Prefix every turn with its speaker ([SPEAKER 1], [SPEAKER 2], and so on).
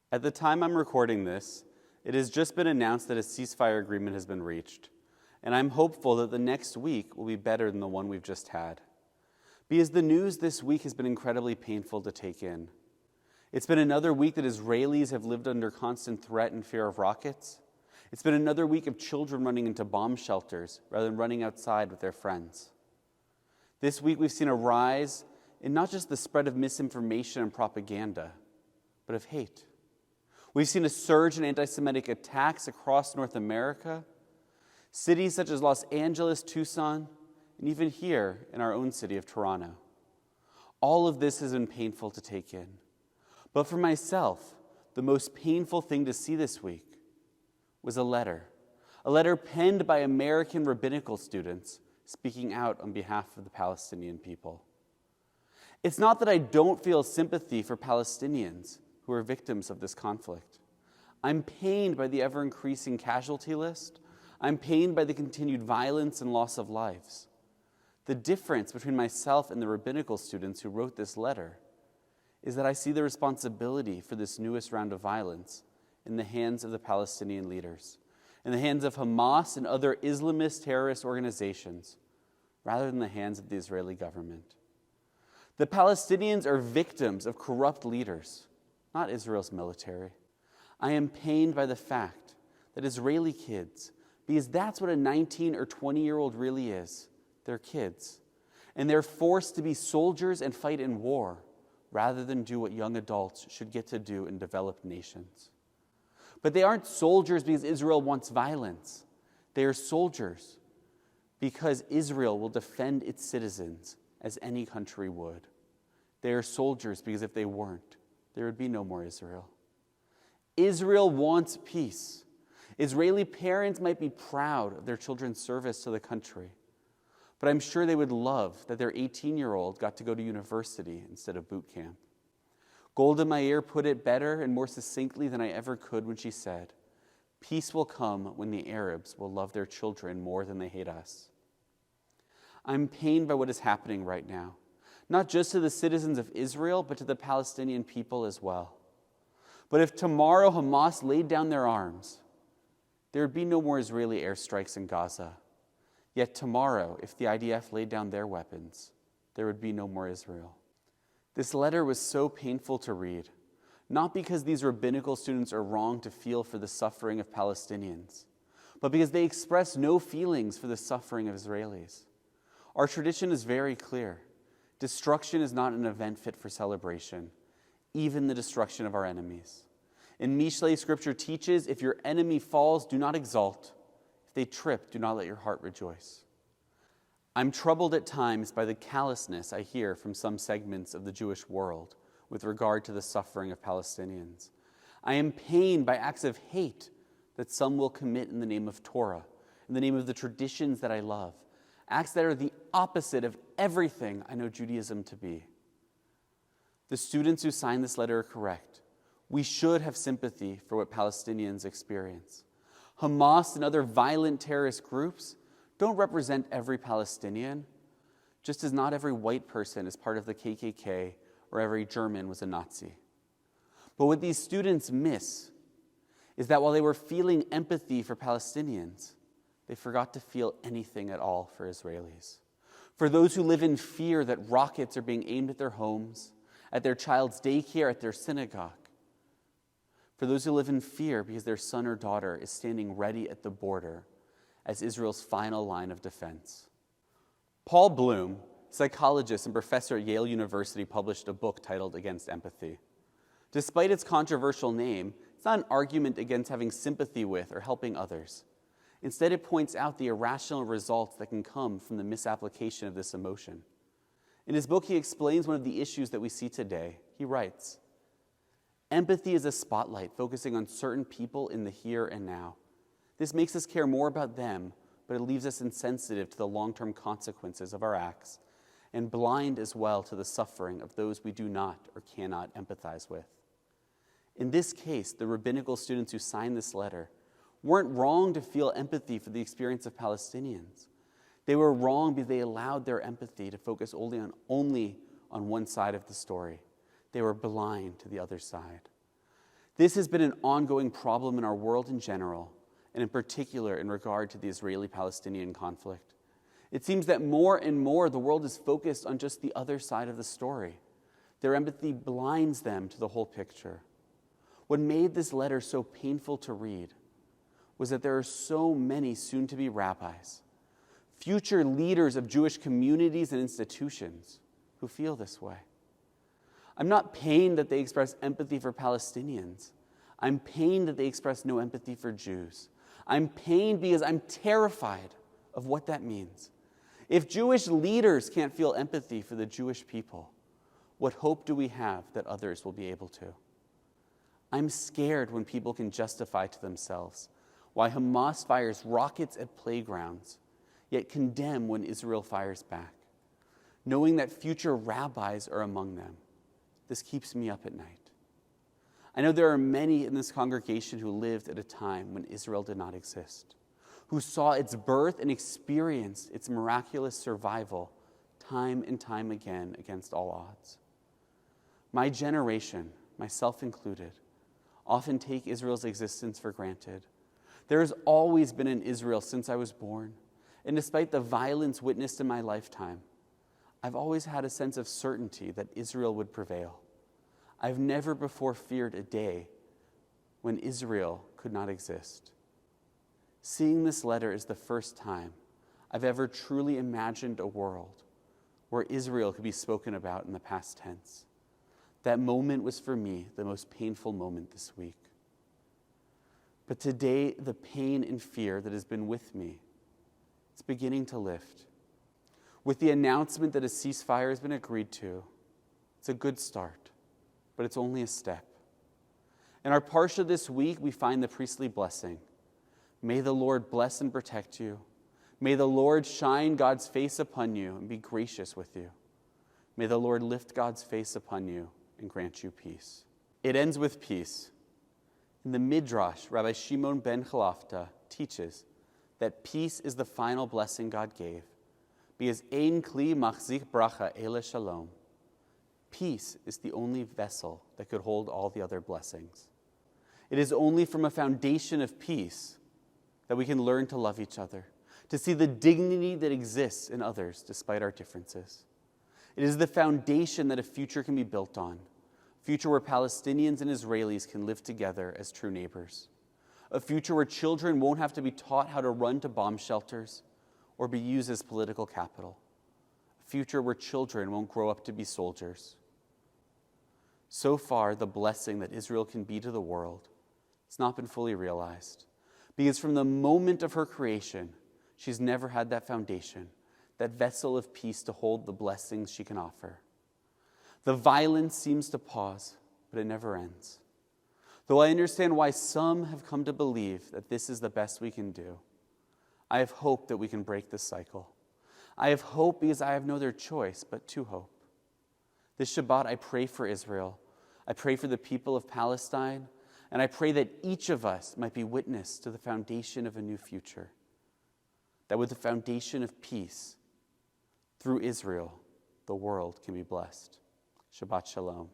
[SPEAKER 1] At the time I'm recording this, it has just been announced that a ceasefire agreement has been reached, and I'm hopeful that the next week will be better than the one we've just had. Because the news this week has been incredibly painful to take in. It's been another week that Israelis have lived under constant threat and fear of rockets. It's been another week of children running into bomb shelters rather than running outside with their friends. This week we've seen a rise in not just the spread of misinformation and propaganda, but of hate. We've seen a surge in anti-Semitic attacks across North America, cities such as Los Angeles, Tucson, and even here in our own city of Toronto. All of this has been painful to take in. But for myself, the most painful thing to see this week was a letter penned by American rabbinical students speaking out on behalf of the Palestinian people. It's not that I don't feel sympathy for Palestinians who are victims of this conflict. I'm pained by the ever-increasing casualty list. I'm pained by the continued violence and loss of lives. The difference between myself and the rabbinical students who wrote this letter is that I see the responsibility for this newest round of violence in the hands of the Palestinian leaders, in the hands of Hamas and other Islamist terrorist organizations, rather than the hands of the Israeli government. The Palestinians are victims of corrupt leaders, not Israel's military. I am pained by the fact that Israeli kids, because that's what a 19 or 20-year-old really is, they're kids, and they're forced to be soldiers and fight in war rather than do what young adults should get to do in developed nations. But they aren't soldiers because Israel wants violence. They are soldiers because Israel will defend its citizens as any country would. They are soldiers because if they weren't, there would be no more Israel. Israel wants peace. Israeli parents might be proud of their children's service to the country, but I'm sure they would love that their 18-year-old got to go to university instead of boot camp. Golda Meir put it better and more succinctly than I ever could when she said, "Peace will come when the Arabs will love their children more than they hate us." I'm pained by what is happening right now, not just to the citizens of Israel, but to the Palestinian people as well. But if tomorrow Hamas laid down their arms, there would be no more Israeli airstrikes in Gaza. Yet tomorrow, if the IDF laid down their weapons, there would be no more Israel. This letter was so painful to read, not because these rabbinical students are wrong to feel for the suffering of Palestinians, but because they express no feelings for the suffering of Israelis. Our tradition is very clear. Destruction is not an event fit for celebration, even the destruction of our enemies. In Mishlei, Scripture teaches, if your enemy falls, do not exult. If they trip, do not let your heart rejoice. I'm troubled at times by the callousness I hear from some segments of the Jewish world with regard to the suffering of Palestinians. I am pained by acts of hate that some will commit in the name of Torah, in the name of the traditions that I love, acts that are the opposite of everything I know Judaism to be. The students who signed this letter are correct. We should have sympathy for what Palestinians experience. Hamas and other violent terrorist groups don't represent every Palestinian, just as not every white person is part of the KKK or every German was a Nazi. But what these students miss is that while they were feeling empathy for Palestinians, they forgot to feel anything at all for Israelis. For those who live in fear that rockets are being aimed at their homes, at their child's daycare, at their synagogue. For those who live in fear because their son or daughter is standing ready at the border as Israel's final line of defense. Paul Bloom, psychologist and professor at Yale University, published a book titled Against Empathy. Despite its controversial name, it's not an argument against having sympathy with or helping others. Instead, it points out the irrational results that can come from the misapplication of this emotion. In his book, he explains one of the issues that we see today. He writes, "Empathy is a spotlight focusing on certain people in the here and now. This makes us care more about them, but it leaves us insensitive to the long-term consequences of our acts and blind as well to the suffering of those we do not or cannot empathize with." In this case, the rabbinical students who signed this letter weren't wrong to feel empathy for the experience of Palestinians. They were wrong because they allowed their empathy to focus only on one side of the story. They were blind to the other side. This has been an ongoing problem in our world in general, and in particular in regard to the Israeli-Palestinian conflict. It seems that more and more the world is focused on just the other side of the story. Their empathy blinds them to the whole picture. What made this letter so painful to read was that there are so many soon-to-be rabbis, future leaders of Jewish communities and institutions who feel this way. I'm not pained that they express empathy for Palestinians. I'm pained that they express no empathy for Jews. I'm pained because I'm terrified of what that means. If Jewish leaders can't feel empathy for the Jewish people, what hope do we have that others will be able to? I'm scared when people can justify to themselves why Hamas fires rockets at playgrounds, yet condemn when Israel fires back. Knowing that future rabbis are among them, this keeps me up at night. I know there are many in this congregation who lived at a time when Israel did not exist, who saw its birth and experienced its miraculous survival time and time again against all odds. My generation, myself included, often take Israel's existence for granted. There has always been an Israel since I was born, and despite the violence witnessed in my lifetime, I've always had a sense of certainty that Israel would prevail. I've never before feared a day when Israel could not exist. Seeing this letter is the first time I've ever truly imagined a world where Israel could be spoken about in the past tense. That moment was for me the most painful moment this week. But today, the pain and fear that has been with me, it's beginning to lift. With the announcement that a ceasefire has been agreed to, it's a good start, but it's only a step. In our parsha this week, we find the priestly blessing. May the Lord bless and protect you. May the Lord shine God's face upon you and be gracious with you. May the Lord lift God's face upon you and grant you peace. It ends with peace. In the Midrash, Rabbi Shimon ben Chalafta teaches that peace is the final blessing God gave, because ein kli machzik bracha ele shalom. Peace is the only vessel that could hold all the other blessings. It is only from a foundation of peace that we can learn to love each other, to see the dignity that exists in others despite our differences. It is the foundation that a future can be built on, a future where Palestinians and Israelis can live together as true neighbors, a future where children won't have to be taught how to run to bomb shelters or be used as political capital, a future where children won't grow up to be soldiers. So far, the blessing that Israel can be to the world has not been fully realized, because from the moment of her creation, she's never had that foundation, that vessel of peace to hold the blessings she can offer. The violence seems to pause, but it never ends. Though I understand why some have come to believe that this is the best we can do, I have hope that we can break this cycle. I have hope because I have no other choice but to hope. This Shabbat, I pray for Israel. I pray for the people of Palestine, and I pray that each of us might be witness to the foundation of a new future. That with the foundation of peace, through Israel, the world can be blessed. Shabbat Shalom.